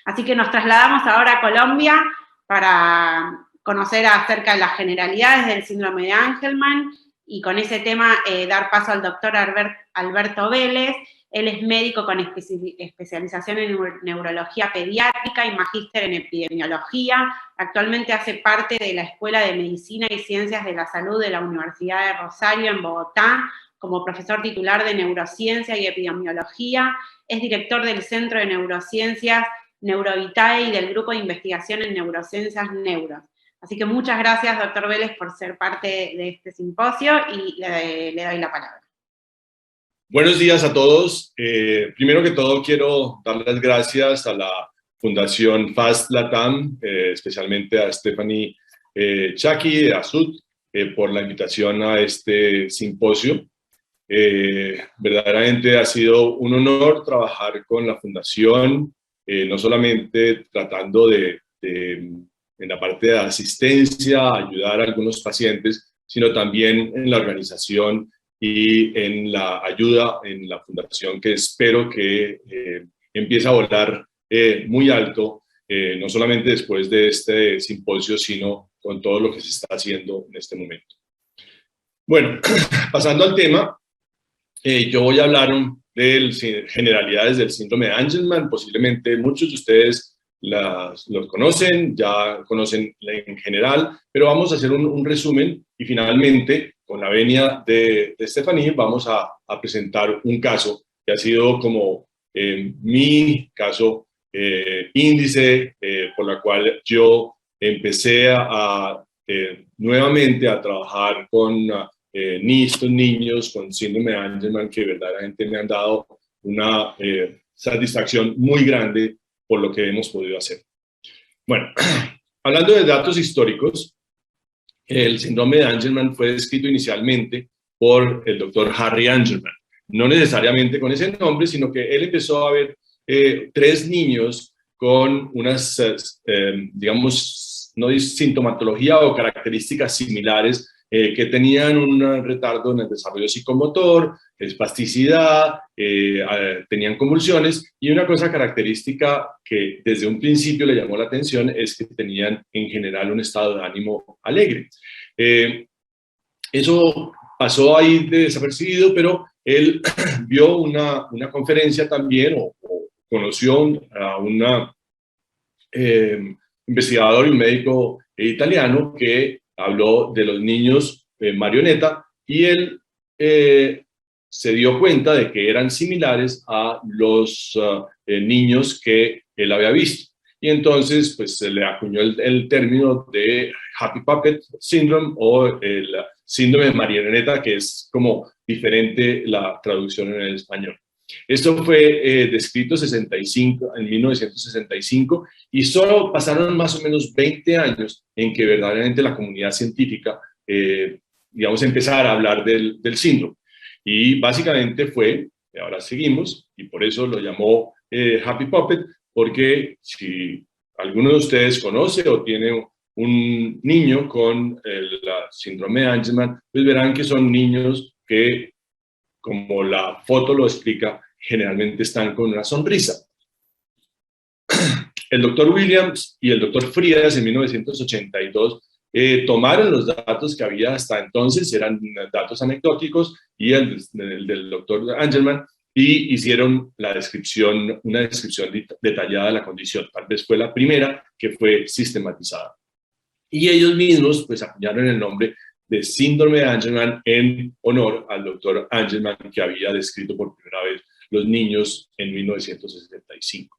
Así que nos trasladamos ahora a Colombia para conocer acerca de las generalidades del síndrome de Angelman y con ese tema dar paso al doctor Alberto Vélez. Él es médico con especialización en neurología pediátrica y magíster en epidemiología. Actualmente hace parte de la Escuela de Medicina y Ciencias de la Salud de la Universidad de Rosario en Bogotá, como profesor titular de neurociencia y epidemiología. Es director del Centro de Neurociencias Neurovitae y del Grupo de Investigación en Neurociencias Neuros. Así que muchas gracias, doctor Vélez, por ser parte de este simposio y le doy la palabra. Buenos días a todos. Primero que todo, quiero dar las gracias a la Fundación FAST Latam, especialmente a Stephanie Chaki de ASUD, por la invitación a este simposio. Verdaderamente ha sido un honor trabajar con la Fundación, no solamente tratando en la parte de asistencia, ayudar a algunos pacientes, sino también en la organización y en la ayuda en la Fundación, que espero que empiece a volar muy alto, no solamente después de este simposio, sino con todo lo que se está haciendo en este momento. Bueno, pasando al tema, yo voy a hablar de generalidades del síndrome de Angelman. Posiblemente muchos de ustedes los conocen, ya conocen en general, pero vamos a hacer un resumen y finalmente, con la venia de Stephanie, vamos a presentar un caso que ha sido como mi caso índice, por la cual yo empecé nuevamente a trabajar con estos niños con síndrome de Angelman, que verdaderamente me han dado una satisfacción muy grande por lo que hemos podido hacer. Bueno, hablando de datos históricos, el síndrome de Angelman fue descrito inicialmente por el doctor Harry Angelman, no necesariamente con ese nombre, sino que él empezó a ver 3 niños con unas, digamos, no sintomatología o características similares que tenían un retardo en el desarrollo psicomotor, espasticidad, tenían convulsiones, y una cosa característica que desde un principio le llamó la atención es que tenían en general un estado de ánimo alegre. Eso pasó ahí desapercibido, pero él vio una conferencia también, o conoció a un investigador y un médico italiano que habló de los niños marioneta, y él se dio cuenta de que eran similares a los niños que él había visto. Y entonces pues se le acuñó el término de Happy Puppet Syndrome, o el síndrome de marioneta, que es como diferente la traducción en el español. Esto fue descrito en 1965, y solo pasaron más o menos 20 años en que verdaderamente la comunidad científica, digamos, empezara a hablar del síndrome. Y básicamente fue, ahora seguimos, y por eso lo llamó Happy Puppet, porque si alguno de ustedes conoce o tiene un niño con el síndrome de Angelman, pues verán que son niños que, como la foto lo explica, generalmente están con una sonrisa. El doctor Williams y el doctor Frias en 1982 tomaron los datos que había hasta entonces, eran datos anecdóticos, y el del doctor Angelman, y hicieron una descripción detallada de la condición. Tal vez fue la primera que fue sistematizada. Y ellos mismos pues acuñaron el nombre de síndrome de Angelman en honor al doctor Angelman, que había descrito por primera vez los niños en 1965.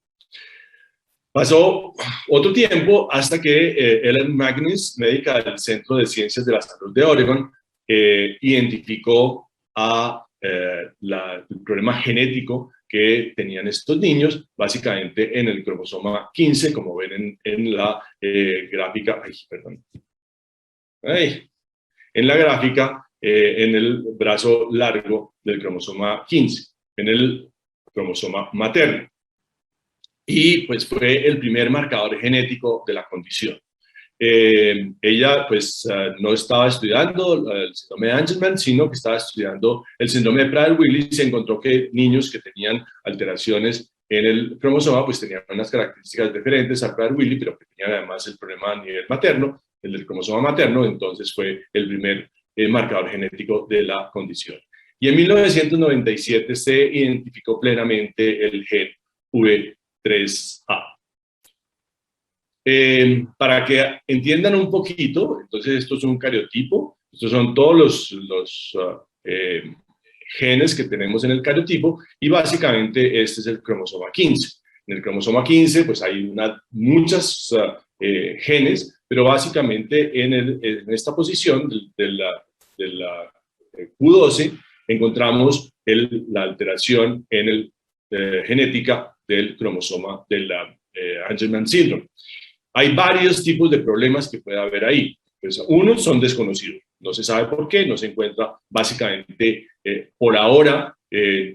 Pasó otro tiempo hasta que Ellen Magnus, médica del Centro de Ciencias de la Salud de Oregon, identificó el problema genético que tenían estos niños, básicamente en el cromosoma 15, como ven en la gráfica, en la gráfica, en el brazo largo del cromosoma 15, en el cromosoma materno. Y pues fue el primer marcador genético de la condición. Ella pues no estaba estudiando el síndrome de Angelman, sino que estaba estudiando el síndrome de Prader-Willi, y se encontró que niños que tenían alteraciones en el cromosoma, pues tenían unas características diferentes al Prader-Willi, pero que tenían además el problema a nivel materno, el del cromosoma materno, entonces fue el primer marcador genético de la condición. Y en 1997 se identificó plenamente el gen V3A. Para que entiendan un poquito, entonces esto es un cariotipo, estos son todos los genes que tenemos en el cariotipo, y básicamente este es el cromosoma 15. En el cromosoma 15 pues hay muchas genes, pero básicamente en esta posición de la Q12 encontramos la alteración en el genética del cromosoma de la Angelman syndrome. Hay varios tipos de problemas que puede haber ahí. Pues, unos son desconocidos, no se sabe por qué, no se encuentra básicamente por ahora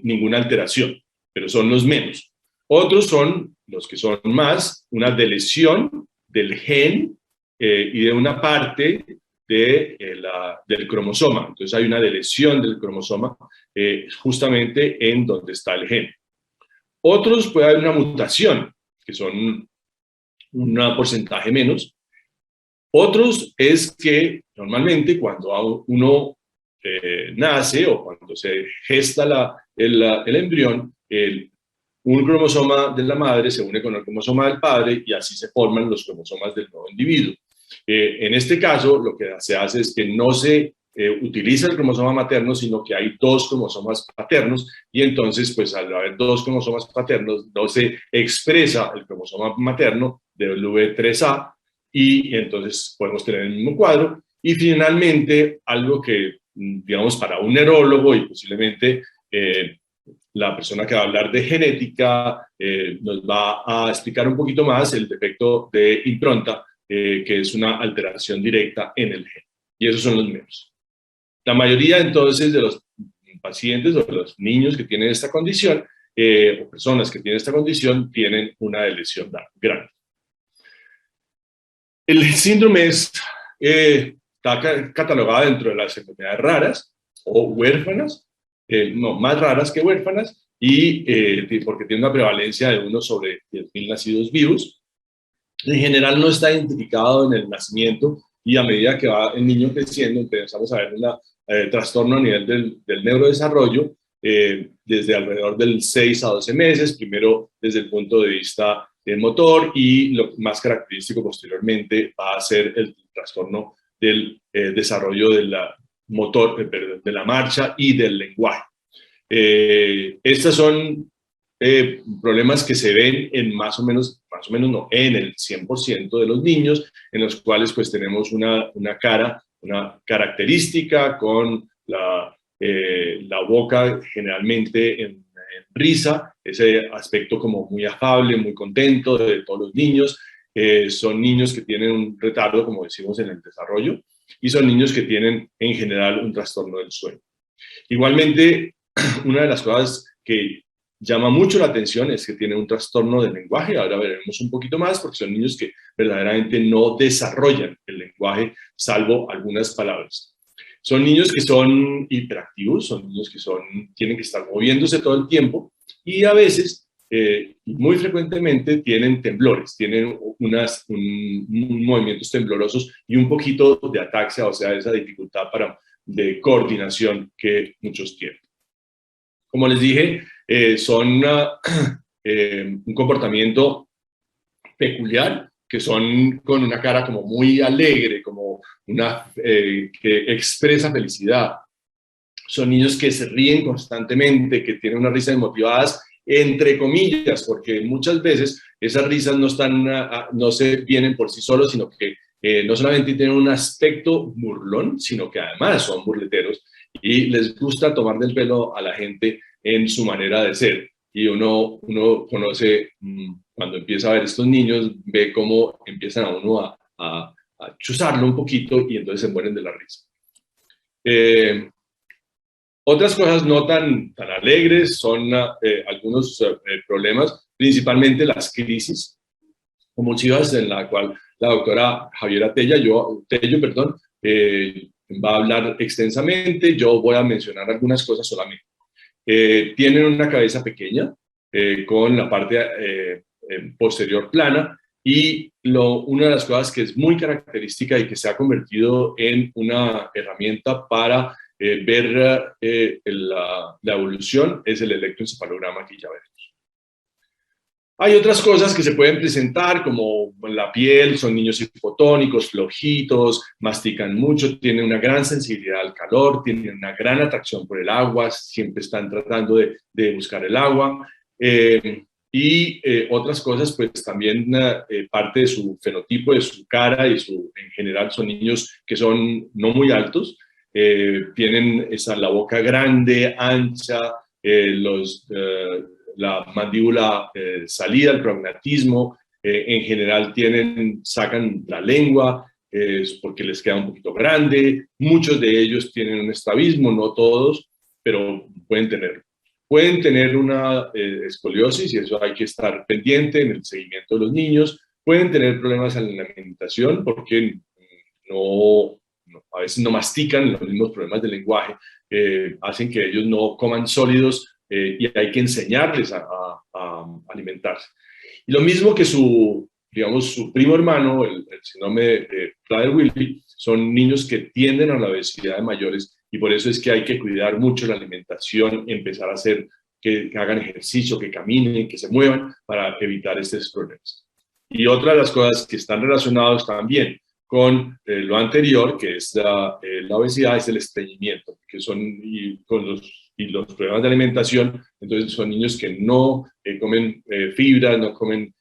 ninguna alteración, pero son los menos. Otros son los que son más una deleción del gen y de una parte del cromosoma. Entonces hay una deleción del cromosoma justamente en donde está el gen. Otros puede haber una mutación, que son un porcentaje menos. Otros es que normalmente cuando uno nace o cuando se gesta el embrión, un cromosoma de la madre se une con el cromosoma del padre y así se forman los cromosomas del nuevo individuo. En este caso, lo que se hace es que no se utiliza el cromosoma materno, sino que hay dos cromosomas paternos, y entonces, pues al haber dos cromosomas paternos, no se expresa el cromosoma materno del V3A, y entonces podemos tener el mismo cuadro. Y finalmente, algo que, digamos, para un neurólogo y posiblemente la persona que va a hablar de genética nos va a explicar un poquito más el defecto de impronta, que es una alteración directa en el gen. Y esos son los menos. La mayoría entonces de los pacientes o de los niños que tienen esta condición, o personas que tienen esta condición, tienen una lesión grande. El síndrome está catalogado dentro de las enfermedades raras o huérfanas, no, más raras que huérfanas, y porque tiene una prevalencia de 1 sobre 10.000 nacidos vivos. En general no está identificado en el nacimiento, y a medida que va el niño creciendo empezamos a ver un trastorno a nivel del neurodesarrollo desde alrededor del 6 a 12 meses, primero desde el punto de vista del motor, y lo más característico posteriormente va a ser el trastorno del desarrollo de la motor, de la marcha y del lenguaje. Estos son problemas que se ven en más o menos no, en el 100% de los niños, en los cuales pues tenemos una característica con la boca generalmente en risa, ese aspecto como muy afable, muy contento de todos los niños. Son niños que tienen un retardo, como decimos, en el desarrollo, y son niños que tienen en general un trastorno del sueño. Igualmente, una de las cosas que llama mucho la atención es que tienen un trastorno del lenguaje. Ahora veremos un poquito más, porque son niños que verdaderamente no desarrollan el lenguaje, salvo algunas palabras. Son niños que son hiperactivos, son niños que tienen que estar moviéndose todo el tiempo, y a veces, muy frecuentemente, tienen temblores, tienen movimientos temblorosos y un poquito de ataxia, o sea, esa dificultad de coordinación que muchos tienen. Como les dije, son un comportamiento peculiar, que son con una cara como muy alegre, como que expresa felicidad. Son niños que se ríen constantemente, que tienen unas risas motivadas, entre comillas, porque muchas veces esas risas no se vienen por sí solos, sino que no solamente tienen un aspecto burlón, sino que además son burleteros y les gusta tomar del pelo a la gente en su manera de ser. Y uno conoce, cuando empieza a ver estos niños, ve cómo empiezan a uno a chuzarlo un poquito, y entonces se mueren de la risa. Otras cosas no tan alegres son algunos problemas, principalmente las crisis convulsivas, en la cual la doctora Javiera Tello, va a hablar extensamente. Yo voy a mencionar algunas cosas solamente. Tienen una cabeza pequeña, con la parte posterior plana. Y una de las cosas que es muy característica y que se ha convertido en una herramienta para ver la evolución es el electroencefalograma que ya veremos. Hay otras cosas que se pueden presentar, como la piel, son niños hipotónicos, flojitos, mastican mucho, tienen una gran sensibilidad al calor, tienen una gran atracción por el agua, siempre están tratando de buscar el agua. Otras cosas, pues también parte de su fenotipo, de su cara en general son niños que son no muy altos, tienen la boca grande, ancha, la mandíbula salida, el prognatismo, en general sacan la lengua porque les queda un poquito grande, muchos de ellos tienen un estrabismo, no todos, pero pueden tener una escoliosis y eso hay que estar pendiente en el seguimiento de los niños, pueden tener problemas en la alimentación porque a veces no mastican, los mismos problemas de lenguaje hacen que ellos no coman sólidos y hay que enseñarles a alimentarse. Y lo mismo que su primo hermano, el síndrome de Prader-Willi, son niños que tienden a la obesidad de mayores y por eso es que hay que cuidar mucho la alimentación, empezar a hacer que hagan ejercicio, que caminen, que se muevan para evitar estos problemas. Y otra de las cosas que están relacionadas también con lo anterior, que es la obesidad, es el estreñimiento, que son los problemas de alimentación. Entonces son niños que no comen fibras, no comen,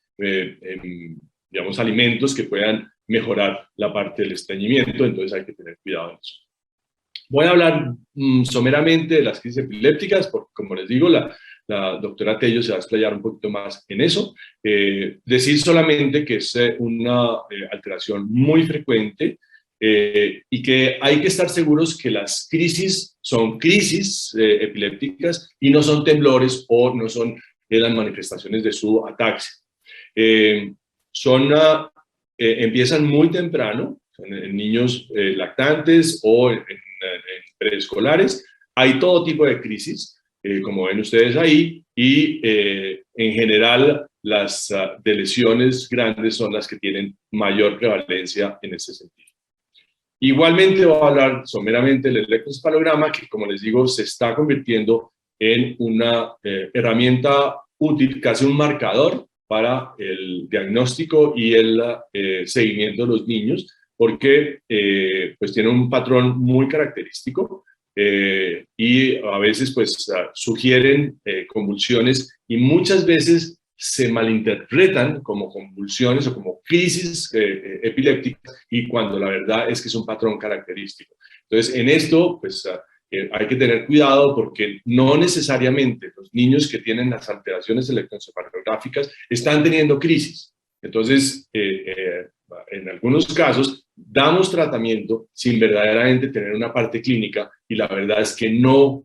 digamos, alimentos que puedan mejorar la parte del estreñimiento, entonces hay que tener cuidado en eso. Voy a hablar someramente de las crisis epilépticas, porque como les digo, la doctora Tello se va a explayar un poquito más en eso. Decir solamente que es una alteración muy frecuente y que hay que estar seguros que las crisis son crisis epilépticas y no son temblores o no son las manifestaciones de su ataxia. Empiezan muy temprano, en niños lactantes o en preescolares. Hay todo tipo de crisis, como ven ustedes ahí, y en general las de lesiones grandes son las que tienen mayor prevalencia en ese sentido. Igualmente voy a hablar someramente del electroencefalograma, que como les digo se está convirtiendo en una herramienta útil, casi un marcador para el diagnóstico y el seguimiento de los niños, porque pues tiene un patrón muy característico y a veces pues sugieren convulsiones y muchas veces se malinterpretan como convulsiones o como crisis epilépticas y cuando la verdad es que es un patrón característico. Entonces en esto pues hay que tener cuidado porque no necesariamente los niños que tienen las alteraciones electroencefalográficas están teniendo crisis. Entonces, en algunos casos, damos tratamiento sin verdaderamente tener una parte clínica y la verdad es que no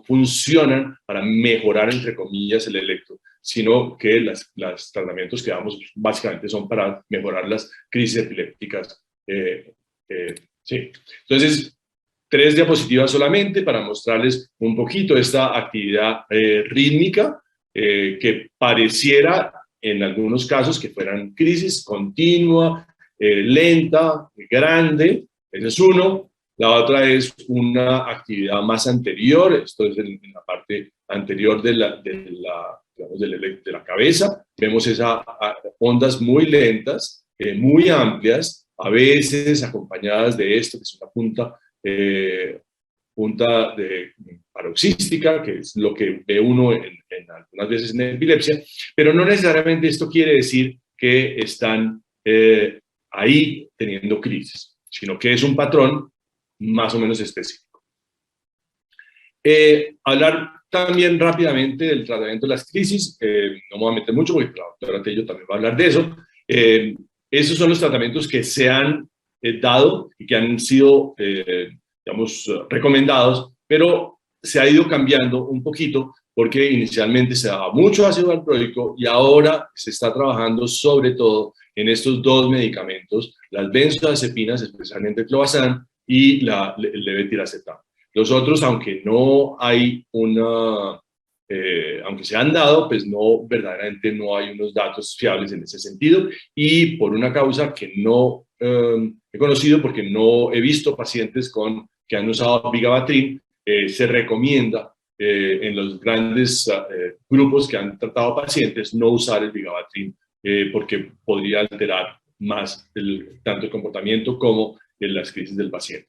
funcionan para mejorar, entre comillas, el electro, sino que los tratamientos que damos básicamente son para mejorar las crisis epilépticas. Sí. Entonces, 3 diapositivas solamente para mostrarles un poquito esta actividad rítmica que pareciera en algunos casos que fueran crisis continua, lenta, grande. Ese es uno. La otra es una actividad más anterior, esto es en la parte anterior de la cabeza. Vemos esas ondas muy lentas, muy amplias, a veces acompañadas de esto, que es una punta paroxística, que es lo que ve uno algunas veces en epilepsia, pero no necesariamente esto quiere decir que están ahí teniendo crisis, sino que es un patrón más o menos específico. Hablar también rápidamente del tratamiento de las crisis, no me voy a meter mucho porque la doctora Tello también va a hablar de eso. Esos son los tratamientos que se han dado y que han sido, digamos, recomendados, pero se ha ido cambiando un poquito porque inicialmente se daba mucho ácido valproico y ahora se está trabajando sobre todo en estos 2 medicamentos, las benzodiazepinas, especialmente el clobazam y el levetiracetam. Los otros, aunque aunque se han dado, pues no, verdaderamente no hay unos datos fiables en ese sentido, y por una causa que no he conocido, porque no he visto pacientes que han usado Vigabatrin, se recomienda en los grandes grupos que han tratado pacientes no usar el Vigabatrin porque podría alterar más tanto el comportamiento como en las crisis del paciente.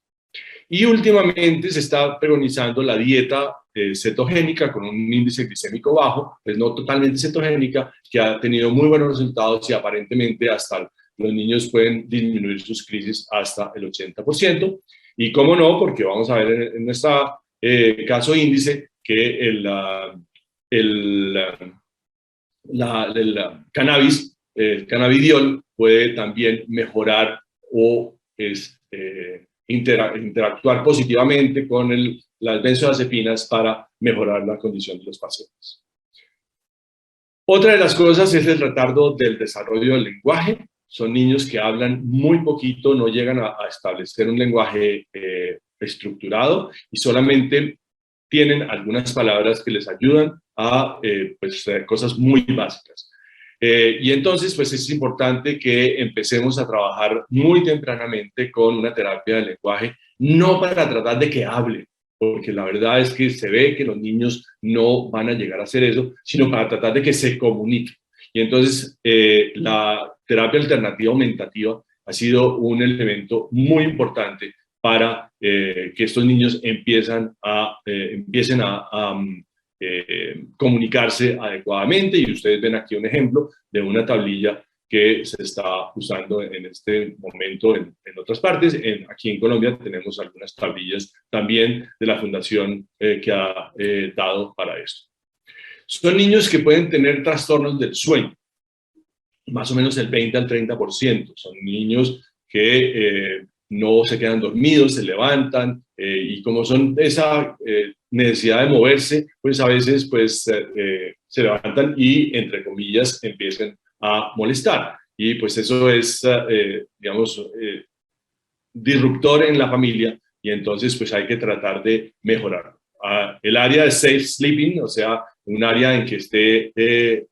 Y últimamente se está preconizando la dieta cetogénica con un índice glicémico bajo, pues no totalmente cetogénica, que ha tenido muy buenos resultados y aparentemente hasta los niños pueden disminuir sus crisis hasta el 80%. Y cómo no, porque vamos a ver en nuestro caso índice que el cannabis, el cannabidiol, puede también mejorar o interactuar positivamente con las benzodiazepinas para mejorar la condición de los pacientes. Otra de las cosas es el retardo del desarrollo del lenguaje. Son niños que hablan muy poquito, no llegan a establecer un lenguaje estructurado y solamente tienen algunas palabras que les ayudan a cosas muy básicas. Y entonces, pues es importante que empecemos a trabajar muy tempranamente con una terapia del lenguaje, no para tratar de que hable, porque la verdad es que se ve que los niños no van a llegar a hacer eso, sino para tratar de que se comuniquen. Y entonces, la terapia alternativa aumentativa ha sido un elemento muy importante para que estos niños empiecen a comunicarse adecuadamente, y ustedes ven aquí un ejemplo de una tablilla que se está usando en este momento en otras partes. Aquí en Colombia tenemos algunas tablillas también de la fundación que ha dado para esto. Son niños que pueden tener trastornos del sueño, más o menos el 20 al 30%. Son niños que no se quedan dormidos, se levantan, y como son esa necesidad de moverse, pues a veces se levantan y, entre comillas, empiezan a molestar. Y pues eso es, digamos, disruptor en la familia, y entonces pues hay que tratar de mejorar. El área de safe sleeping, o sea, un área en que esté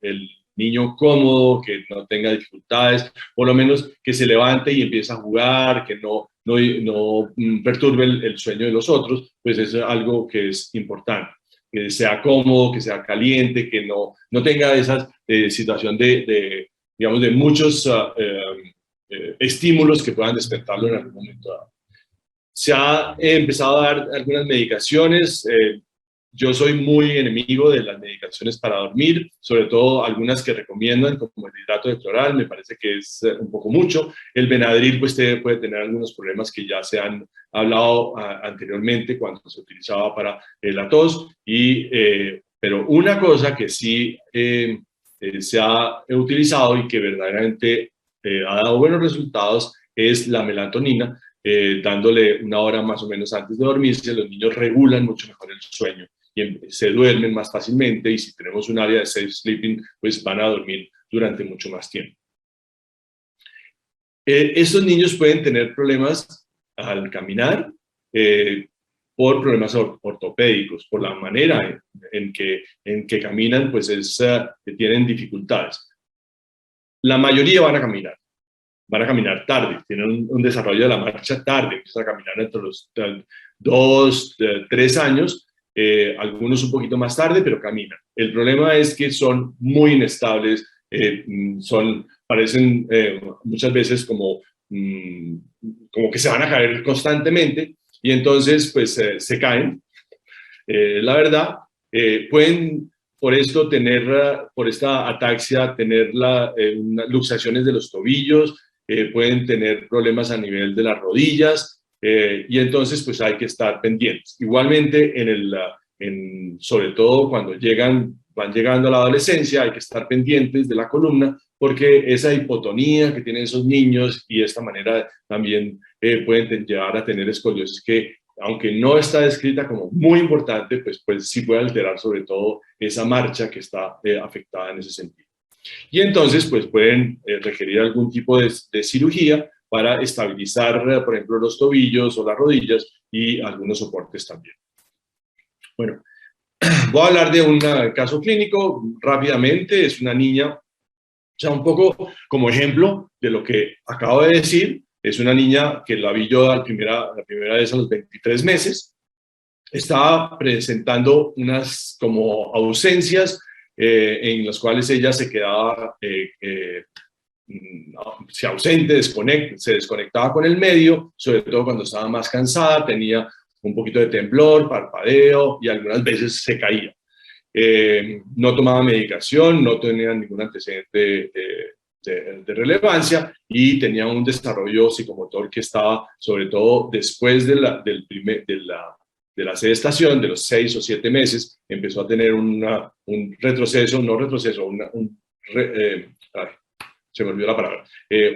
el niño cómodo, que no tenga dificultades, por lo menos que se levante y empiece a jugar, que no perturbe el sueño de los otros, pues es algo que es importante. Que sea cómodo, que sea caliente, que no tenga esa situación digamos, de muchos estímulos que puedan despertarlo en algún momento dado. Se ha empezado a dar algunas medicaciones. Yo soy muy enemigo de las medicaciones para dormir, sobre todo algunas que recomiendan, como el hidrato de cloral, me parece que es un poco mucho. El Benadryl pues puede tener algunos problemas que ya se han hablado anteriormente cuando se utilizaba para la tos. Pero una cosa que sí se ha utilizado y que verdaderamente ha dado buenos resultados es la melatonina. Dándole una hora más o menos antes de dormirse, los niños regulan mucho mejor el sueño y se duermen más fácilmente, y si tenemos un área de safe sleeping, pues van a dormir durante mucho más tiempo. Estos niños pueden tener problemas al caminar por problemas ortopédicos, por la manera en que caminan, pues tienen dificultades. La mayoría van a caminar tarde, tienen un desarrollo de la marcha tarde, empiezan a caminar entre los 2, 3 años, algunos un poquito más tarde, pero caminan. El problema es que son muy inestables, parecen muchas veces como que se van a caer constantemente, y entonces pues se caen. La verdad, pueden por esto por esta ataxia, tener luxaciones de los tobillos, pueden tener problemas a nivel de las rodillas, y entonces pues hay que estar pendientes. Igualmente, sobre todo cuando van llegando a la adolescencia, hay que estar pendientes de la columna, porque esa hipotonía que tienen esos niños y esta manera también pueden llevar a tener escoliosis que, aunque no está descrita como muy importante, pues sí puede alterar sobre todo esa marcha que está afectada en ese sentido. Y entonces pues pueden requerir algún tipo de cirugía para estabilizar, por ejemplo, los tobillos o las rodillas, y algunos soportes también. Bueno, Voy a hablar de un caso clínico rápidamente. Es una niña, ya un poco como ejemplo de lo que acabo de decir. Es una niña que la vi yo la primera vez a los 23 meses. Estaba presentando unas como ausencias en las cuales ella se quedaba ausente, se desconectaba con el medio, sobre todo cuando estaba más cansada, tenía un poquito de temblor, parpadeo y algunas veces se caía. No tomaba medicación, no tenía ningún antecedente de relevancia y tenía un desarrollo psicomotor que estaba, sobre todo después de la sedestación, de los 6 o 7 meses, empezó a tener un retroceso, se me olvidó la palabra,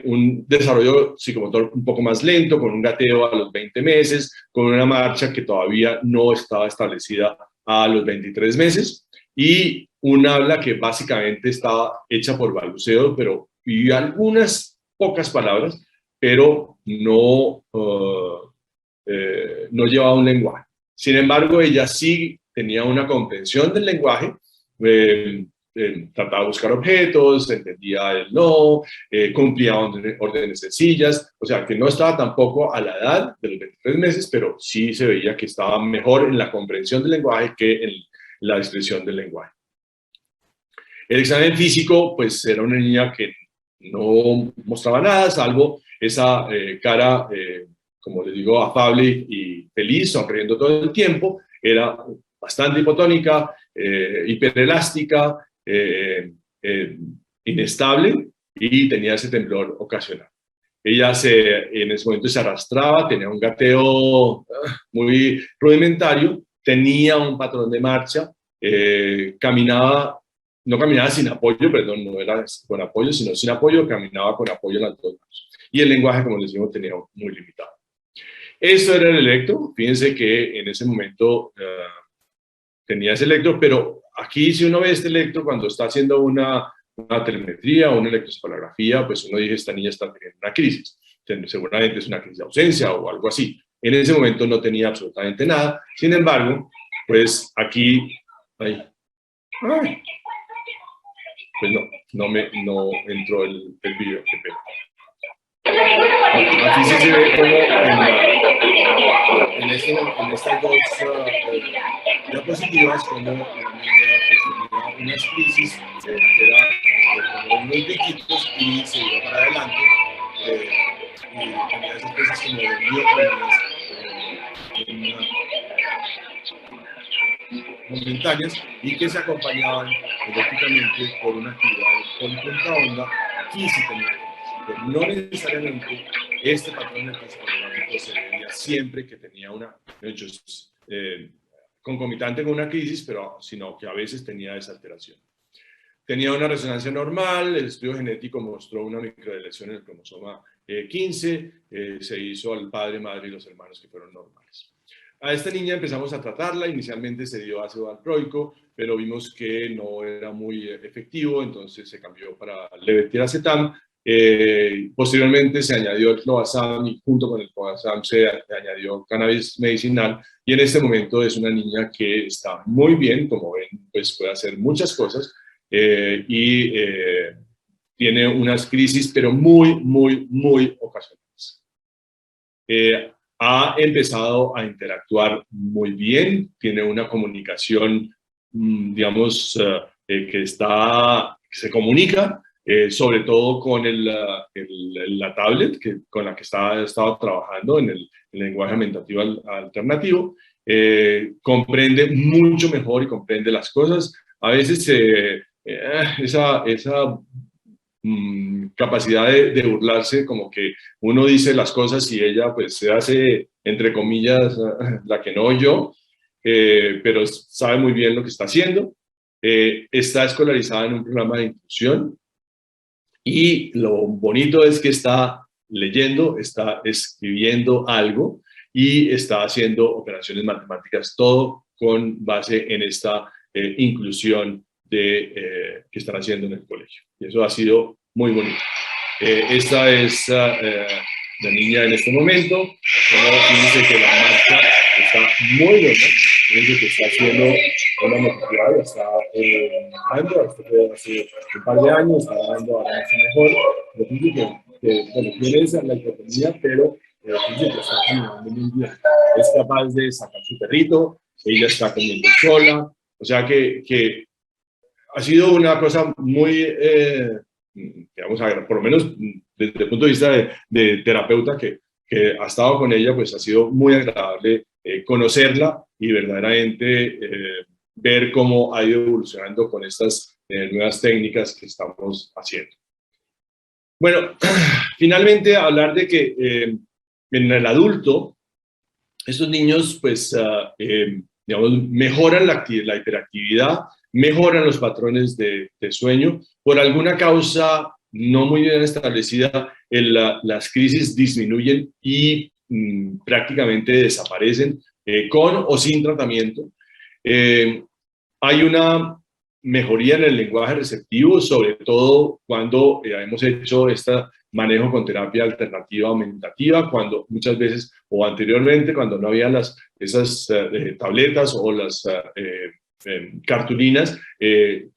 un desarrollo psicomotor un poco más lento, con un gateo a los 20 meses, con una marcha que todavía no estaba establecida a los 23 meses, y un habla que básicamente estaba hecha por balbuceo, y algunas pocas palabras, pero no llevaba un lenguaje. Sin embargo, ella sí tenía una comprensión del lenguaje, trataba de buscar objetos, entendía el no, cumplía órdenes sencillas, o sea que no estaba tampoco a la edad de los 23 meses, pero sí se veía que estaba mejor en la comprensión del lenguaje que en la expresión del lenguaje. El examen físico, pues era una niña que no mostraba nada, salvo esa cara, como les digo, afable y feliz, sonriendo todo el tiempo. Era bastante hipotónica, hiperelástica, inestable y tenía ese temblor ocasional. Ella en ese momento se arrastraba, tenía un gateo muy rudimentario, tenía un patrón de marcha, no caminaba sin apoyo, perdón, no era con apoyo, sino sin apoyo, caminaba con apoyo en las dos manos. Y el lenguaje, como les digo, tenía muy limitado. Esto era el electro. Fíjense que en ese momento tenía ese electro, pero aquí si uno ve este electro cuando está haciendo una telemetría o una electroencefalografía, pues uno dice, esta niña está teniendo una crisis. Seguramente es una crisis de ausencia o algo así. En ese momento no tenía absolutamente nada. Sin embargo, pues aquí... pues no entró el video, qué pena. Aquí sí se ve como en estas dos diapositivas como la niña tenía unas crisis que eran como unos piquitos y se iba para adelante y tenía esas cosas como de mioclonias momentáneas y que se acompañaban eléctricamente por una actividad polipunta onda. Aquí sí tenía, pero no necesariamente este patrón electroencefalográfico se veía siempre que tenía concomitante con una crisis, sino que a veces tenía esa alteración. Tenía una resonancia normal, el estudio genético mostró una microdeleción en el cromosoma 15, se hizo al padre, madre y los hermanos que fueron normales. A esta niña empezamos a tratarla, inicialmente se dio ácido valproico, pero vimos que no era muy efectivo, entonces se cambió para levetiracetam. Posteriormente se añadió el clobazam y junto con el clobazam se añadió cannabis medicinal, y en este momento es una niña que está muy bien, como ven, pues puede hacer muchas cosas y tiene unas crisis, pero muy, muy, muy ocasionales. Ha empezado a interactuar muy bien, tiene una comunicación, digamos, que se comunica, sobre todo con la tablet con la que estaba trabajando en el lenguaje aumentativo alternativo. Comprende mucho mejor y comprende las cosas. A veces esa capacidad de burlarse, como que uno dice las cosas y ella pues se hace, entre comillas, la que no yo, pero sabe muy bien lo que está haciendo. Está escolarizada en un programa de inclusión y lo bonito es que está leyendo, está escribiendo algo y está haciendo operaciones matemáticas, todo con base en esta inclusión que están haciendo en el colegio. Y eso ha sido muy bonito. Esta es la niña en este momento. Fíjense que la marcha está muy buena. Fíjense que está haciendo una motividad, ya está dando, esto fue hace un par de años, está dando ahora mucho mejor. Pero fíjense bueno, tiene esa la hipotonía, pero fíjense que está caminando muy bien. Es capaz de sacar su perrito, ella está comiendo sola, o sea que ha sido una cosa muy, digamos, por lo menos desde el punto de vista de terapeuta que ha estado con ella, pues ha sido muy agradable conocerla y verdaderamente ver cómo ha ido evolucionando con estas nuevas técnicas que estamos haciendo. Bueno, finalmente hablar de que en el adulto, estos niños, pues, digamos, mejoran la hiperactividad, mejoran los patrones de sueño. Por alguna causa no muy bien establecida, las crisis disminuyen y prácticamente desaparecen con o sin tratamiento. Hay una mejoría en el lenguaje receptivo, sobre todo cuando hemos hecho este manejo con terapia alternativa aumentativa, cuando muchas veces o anteriormente, cuando no había esas tabletas o las cartulinas, el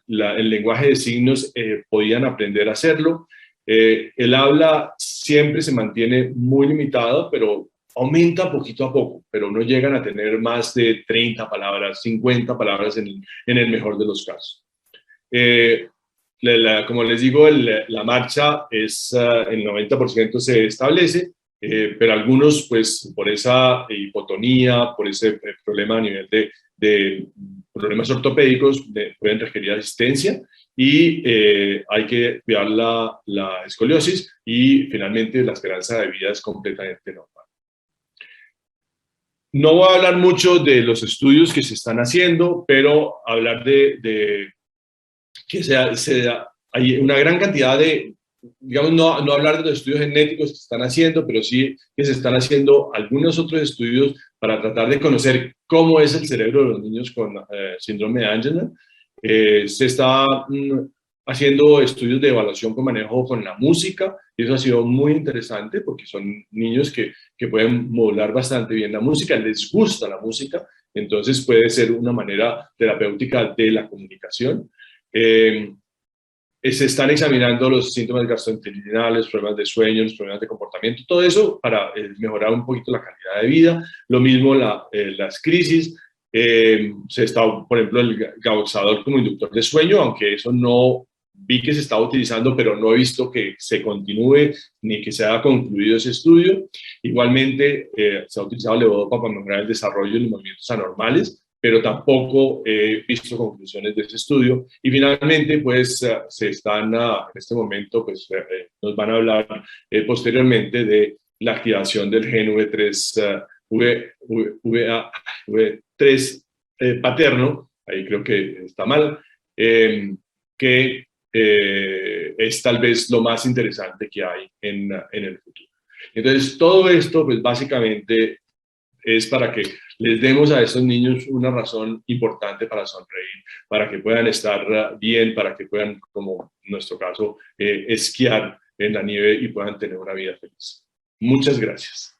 lenguaje de signos podían aprender a hacerlo. El habla siempre se mantiene muy limitado, pero aumenta poquito a poco, pero no llegan a tener más de 30 palabras, 50 palabras en el mejor de los casos. Como les digo, la marcha es el 90% se establece, pero algunos, pues, por esa hipotonía, por ese problema a nivel de problemas ortopédicos, pueden requerir asistencia y hay que cuidar la escoliosis y finalmente la esperanza de vida es completamente normal. No voy a hablar mucho de los estudios que se están haciendo, pero hablar de que hay una gran cantidad de, digamos, no hablar de los estudios genéticos que se están haciendo, pero sí que se están haciendo algunos otros estudios para tratar de conocer cómo es el cerebro de los niños con síndrome de Angelman. Se está haciendo estudios de evaluación con manejo con la música, y eso ha sido muy interesante porque son niños que pueden modular bastante bien la música, les gusta la música, entonces puede ser una manera terapéutica de la comunicación. Se están examinando los síntomas gastrointestinales, problemas de sueño, los problemas de comportamiento, todo eso para mejorar un poquito la calidad de vida. Lo mismo las crisis. Se está, por ejemplo, el gauxador como inductor de sueño, aunque eso no vi que se estaba utilizando, pero no he visto que se continúe ni que se haya concluido ese estudio. Igualmente, se ha utilizado el levodopa para mejorar el desarrollo de los movimientos anormales, pero tampoco he visto conclusiones de ese estudio. Y finalmente, pues, se están, en este momento, pues, nos van a hablar posteriormente de la activación del gen V3 paterno, ahí creo que está mal, que es tal vez lo más interesante que hay en el futuro. Entonces, todo esto, pues, básicamente es para que les demos a estos niños una razón importante para sonreír, para que puedan estar bien, para que puedan, como en nuestro caso, esquiar en la nieve y puedan tener una vida feliz. Muchas gracias.